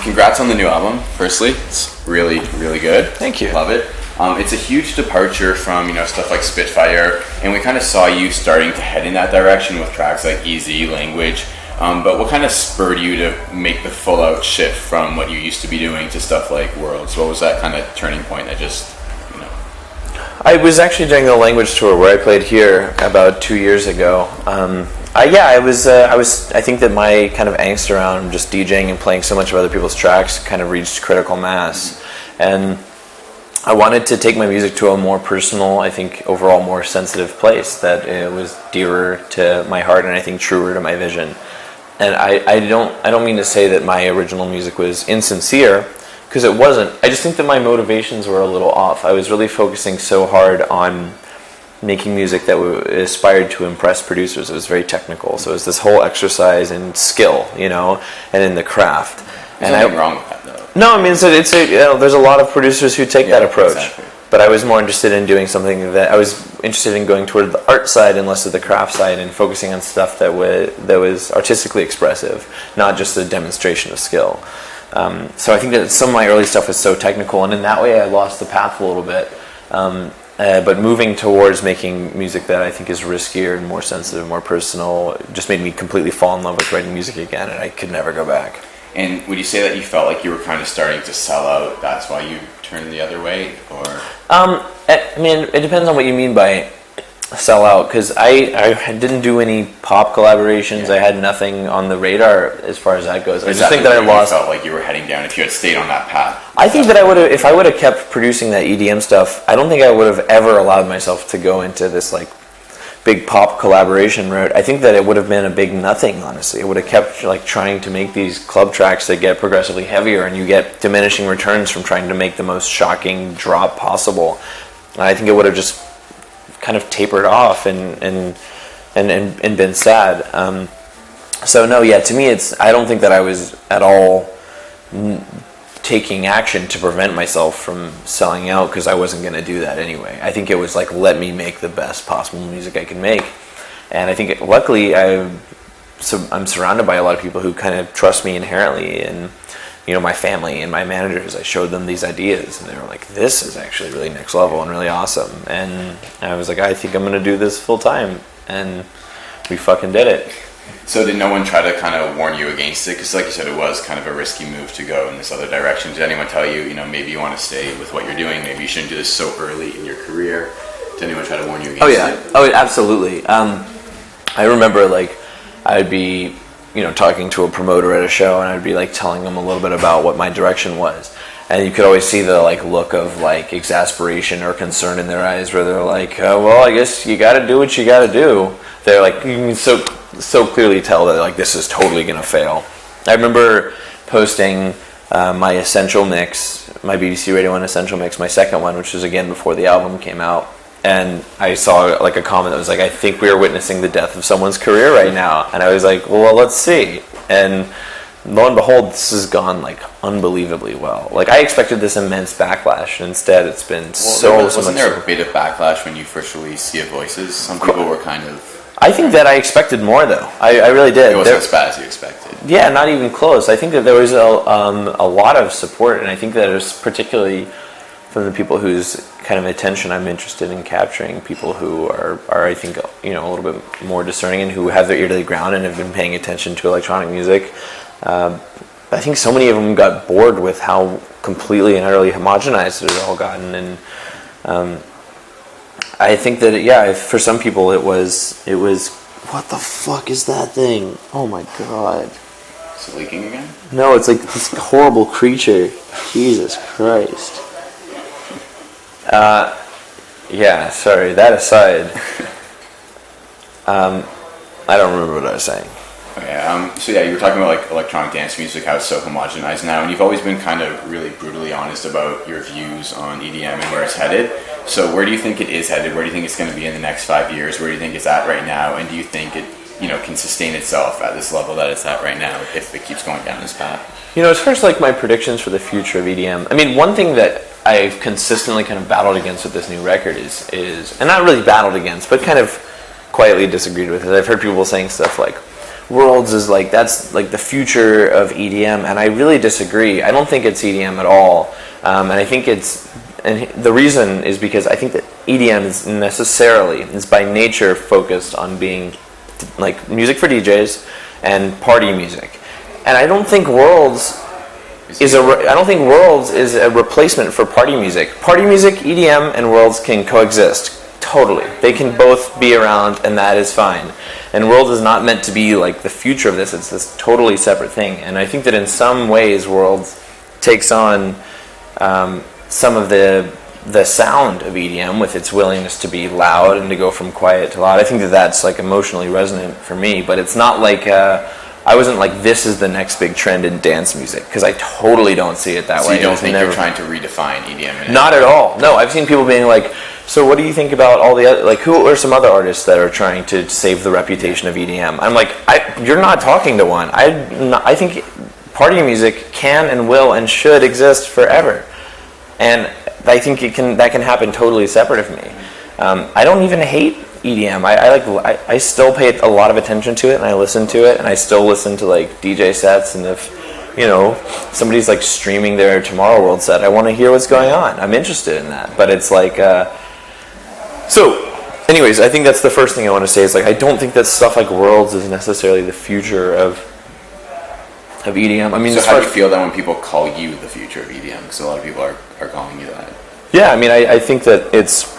congrats on the new album, firstly. It's really, really good. Thank you. Love it. It's a huge departure from, stuff like Spitfire, and we kind of saw you starting to head in that direction with tracks like Easy, Language. But what kind of spurred you to make the full-out shift from what you used to be doing to stuff like Worlds? What was that kind of turning point that just, I was actually doing the Language tour where I played here about 2 years ago. I think that my kind of angst around just DJing and playing so much of other people's tracks kind of reached critical mass. And I wanted to take my music to a more personal, I think overall more sensitive place that it was dearer to my heart and I think truer to my vision. And I don't mean to say that my original music was insincere, because it wasn't. I just think that my motivations were a little off. I was really focusing so hard on making music that aspired to impress producers. It was very technical, so it was this whole exercise in skill, and in the craft. There's nothing wrong with that, though. No, I mean, there's a lot of producers who take that approach. Exactly. But I was more interested in doing something that I was interested in going toward the art side and less of the craft side, and focusing on stuff that was artistically expressive, not just a demonstration of skill. So I think that some of my early stuff was so technical, and in that way I lost the path a little bit. But moving towards making music that I think is riskier and more sensitive, more personal, just made me completely fall in love with writing music again, and I could never go back. And would you say that you felt like you were kind of starting to sell out, that's why you turned the other way, or? I mean, it depends on what you mean by sell out, because I didn't do any pop collaborations. I had nothing on the radar as far as that goes. I just think that I lost. You felt like you were heading down if you had stayed on that path. I think that if I would have kept producing that EDM stuff, I don't think I would have ever allowed myself to go into this like big pop collaboration route. I think that it would have been a big nothing, honestly. It would have kept like trying to make these club tracks that get progressively heavier, and you get diminishing returns from trying to make the most shocking drop possible. And I think it would have just kind of tapered off and been sad. So no, yeah, to me I don't think that I was at all taking action to prevent myself from selling out, because I wasn't going to do that anyway. I think it was like, let me make the best possible music I can make. And I think luckily I'm surrounded by a lot of people who kind of trust me inherently, and my family and my managers. I showed them these ideas, and they were like, this is actually really next level and really awesome. And I was like, I think I'm going to do this full time. And we fucking did it. So did no one try to kind of warn you against it? Because like you said, it was kind of a risky move to go in this other direction. Did anyone tell you, maybe you want to stay with what you're doing, maybe you shouldn't do this so early in your career? Did anyone try to warn you against it? Oh, absolutely. I remember like I'd be talking to a promoter at a show, and I'd be like telling them a little bit about what my direction was, and you could always see the like look of like exasperation or concern in their eyes, where they're like, well, I guess you got to do what you got to do. They're like, you can so clearly tell that like this is totally gonna fail. I remember posting my Essential mix, my BBC Radio 1 Essential mix, my second one, which was again before the album came out. And I saw like a comment that was like, I think we are witnessing the death of someone's career right now. And I was like, well, let's see. And lo and behold, this has gone like unbelievably well. Like I expected this immense backlash, and instead it's been Wasn't there a bit of backlash when you first released Sea of Voices? Some people were kind of... I think that I expected more, though. I really did. It wasn't as bad as you expected. Yeah, not even close. I think that there was a lot of support, and I think that it was particularly from the people whose kind of attention I'm interested in capturing, people who are I think, a little bit more discerning and who have their ear to the ground and have been paying attention to electronic music. I think so many of them got bored with how completely and utterly homogenized it had all gotten, and I think that for some people it was what the fuck is that thing? Oh my god. Is it leaking again? No, it's like this horrible creature. Jesus Christ. Yeah, sorry, that aside. I don't remember what I was saying. Okay, so yeah, you were talking about like electronic dance music, how it's so homogenized now, and you've always been kind of really brutally honest about your views on EDM and where it's headed. So where do you think it is headed? Where do you think it's going to be in the next 5 years? Where do you think it's at right now? And do you think it, can sustain itself at this level that it's at right now if it keeps going down this path? As far as like my predictions for the future of EDM, I mean, one thing that I've consistently kind of battled against with this new record is and not really battled against, but kind of quietly disagreed with, is I've heard people saying stuff like, Worlds is like, that's like the future of EDM, and I really disagree. I don't think it's EDM at all, and I think and the reason is because I think that EDM is by nature focused on being like music for DJs and party music, and I don't think Worlds is a replacement for party music. Party music, EDM, and Worlds can coexist. Totally. They can both be around, and that is fine. And Worlds is not meant to be like the future of this. It's this totally separate thing. And I think that in some ways Worlds takes on some of the sound of EDM with its willingness to be loud and to go from quiet to loud. I think that that's like emotionally resonant for me, but it's not like I wasn't like, this is the next big trend in dance music, because I totally don't see it that way. So you don't think you're trying to redefine EDM? Not at all. No, I've seen people being like, so what do you think about all the other, like, who are some other artists that are trying to save the reputation of EDM? I'm like, you're not talking to one. I think party music can and will and should exist forever. And I think that can happen totally separate of me. I don't even hate EDM. I still pay a lot of attention to it, and I listen to it, and I still listen to like DJ sets, and if somebody's like streaming their Tomorrow World set, I want to hear what's going on. I'm interested in that. But it's like so anyways, I think that's the first thing I want to say is like, I don't think that stuff like Worlds is necessarily the future of EDM. I mean, so how do you feel that when people call you the future of EDM? Because a lot of people are calling you that. Yeah, I mean, I think that it's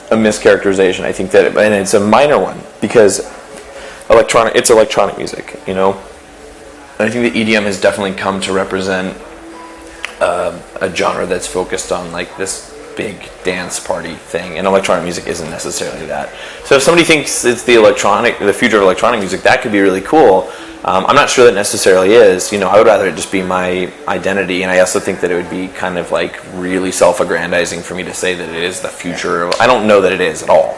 a mischaracterization. I think that, and it's a minor one, because it's electronic music, And I think that EDM has definitely come to represent a genre that's focused on like this big dance party thing, and electronic music isn't necessarily that. So if somebody thinks it's the future of electronic music, that could be really cool. I'm not sure that necessarily is. I would rather it just be my identity, and I also think that it would be kind of like really self-aggrandizing for me to say that it is the future. I don't know that it is at all,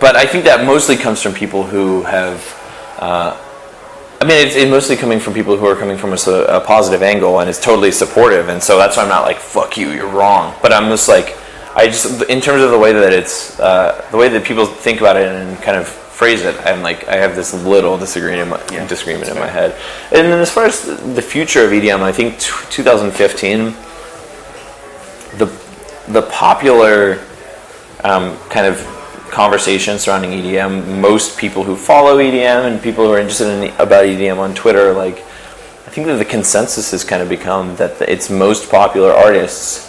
but I think that mostly comes from people who have it's mostly coming from people who are coming from a positive angle, and it's totally supportive, and so that's why I'm not like, fuck you, you're wrong. But I'm just like, in terms of the way that it's, the way that people think about it and kind of phrase it, I'm like, I have this little disagreement in my head. And then as far as the future of EDM, I think 2015, the popular kind of conversation surrounding EDM, most people who follow EDM and people who are interested about EDM on Twitter, like, I think that the consensus has kind of become that its most popular artists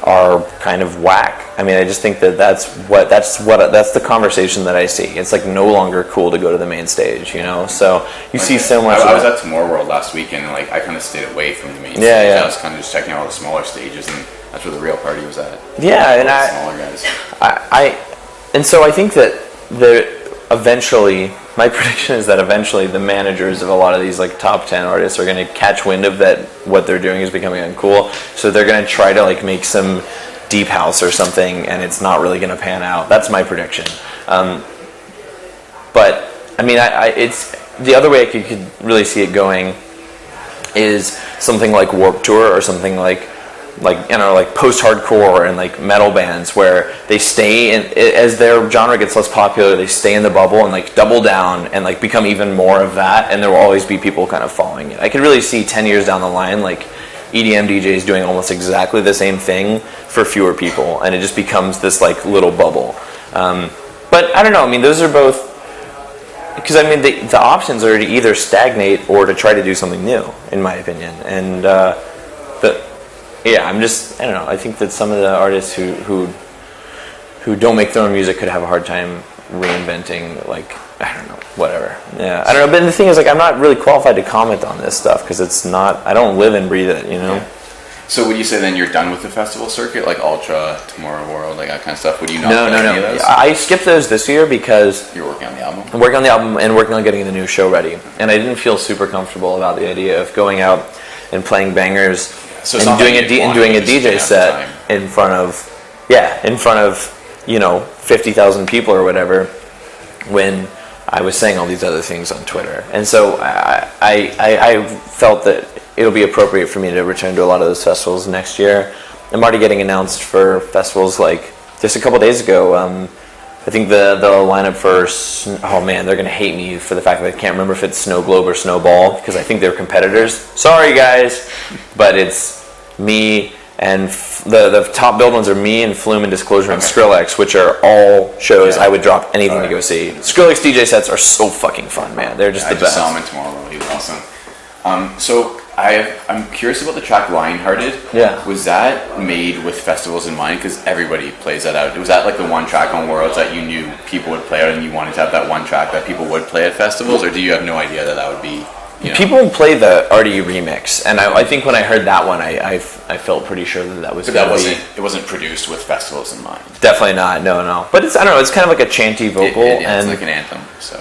are kind of whack. I mean, I just think that that's the conversation that I see. It's like no longer cool to go to the main stage, So you see so much. I was at Tomorrow World last week, and like I kind of stayed away from the main stage. Yeah. I was kind of just checking out all the smaller stages, and that's where the real party was at. Yeah, and smaller guys. And so I think that eventually, my prediction is that eventually the managers of a lot of these like top 10 artists are going to catch wind of that what they're doing is becoming uncool. So they're going to try to like make some deep house or something, and it's not really going to pan out. That's my prediction. But I mean, it's the other way I could really see it going is something like Warped Tour or something like post-hardcore and like metal bands, where they stay in, as their genre gets less popular, they stay in the bubble and like double down and like become even more of that, and there will always be people kind of following it. I could really see 10 years down the line like EDM DJs doing almost exactly the same thing for fewer people, and it just becomes this like little bubble. But I don't know, I mean, those are both, because I mean the options are to either stagnate or to try to do something new, in my opinion. And I don't know. I think that some of the artists who don't make their own music could have a hard time reinventing, like, I don't know, whatever. Yeah, I don't know. But the thing is, like, I'm not really qualified to comment on this stuff because it's not. I don't live and breathe it, Yeah. So would you say then you're done with the festival circuit, like Ultra, Tomorrow World, like that kind of stuff? Would you not? No. Any of those? I skipped those this year because you're working on the album. I'm working on the album and working on getting the new show ready, and I didn't feel super comfortable about the idea of going out and playing bangers. So and doing a DJ set in front of 50,000 people or whatever, when I was saying all these other things on Twitter. And so I felt that it'll be appropriate for me to return to a lot of those festivals next year. I'm already getting announced for festivals like just a couple days ago. I think the lineup for oh man, they're gonna hate me for the fact that I can't remember if it's Snow Globe or Snowball because I think they're competitors. Sorry guys, but it's me and the top billed ones are me and Flume and Disclosure and Skrillex, which are all shows I would drop anything to go see. Skrillex DJ sets are so fucking fun, man. They're just the best. I just saw him in Tomorrowland. He was awesome. So I'm curious about the track Lionhearted. Yeah. Was that made with festivals in mind? Because everybody plays that out. Was that like the one track on Worlds that you knew people would play out and you wanted to have that one track that people would play at festivals? Or do you have no idea that would be... People play the RDU remix, and I think when I heard that one, I felt pretty sure that was. But it wasn't produced with festivals in mind. Definitely not. No. But I don't know. It's kind of like a chanty vocal, it's like an anthem. So.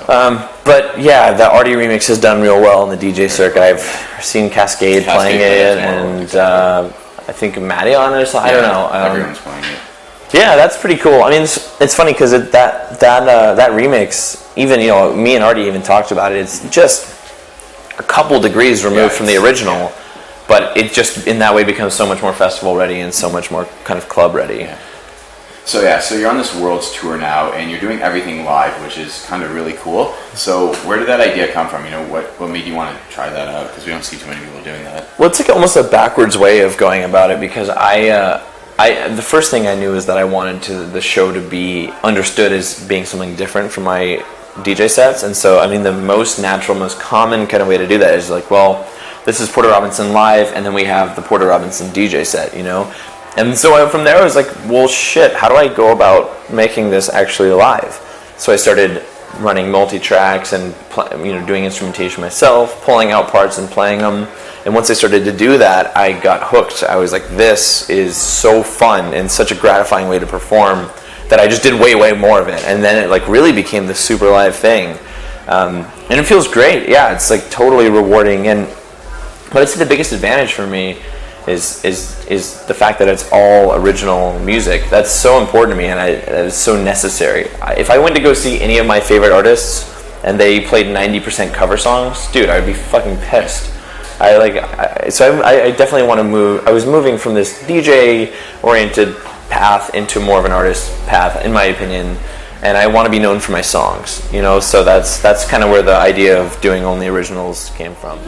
But yeah, the RDU remix has done real well in the DJ circuit. I've seen Cascade playing it, and I think Matty on it. So I don't know. Everyone's playing it. Yeah, that's pretty cool. I mean, it's funny because that remix, even me and Artie even talked about it. It's just a couple degrees removed from the original, but it just in that way becomes so much more festival ready and so much more kind of club ready. Yeah. So you're on this Worlds tour now, and you're doing everything live, which is kind of really cool. So where did that idea come from? What made you want to try that out? Because we don't see too many people doing that. Well, it's like almost a backwards way of going about it because the first thing I knew is that I wanted the show to be understood as being something different from my DJ sets, and so I mean the most natural, most common kind of way to do that is like, well, this is Porter Robinson live, and then we have the Porter Robinson DJ set, and so from there I was like, well, shit, how do I go about making this actually live? So I started running multi-tracks and doing instrumentation myself, pulling out parts and playing them, and once I started to do that, I got hooked. I was like, this is so fun and such a gratifying way to perform that I just did way more of it, and then it like really became the super live thing, and it feels great. Yeah, it's like totally rewarding, but I'd say the biggest advantage for me is the fact that it's all original music. That's so important to me, and it's so necessary. If I went to go see any of my favorite artists and they played 90% cover songs, dude, I'd be fucking pissed. I definitely want to move. I was moving from this DJ oriented path into more of an artist path, in my opinion, and I want to be known for my songs, so that's kind of where the idea of doing only originals came from.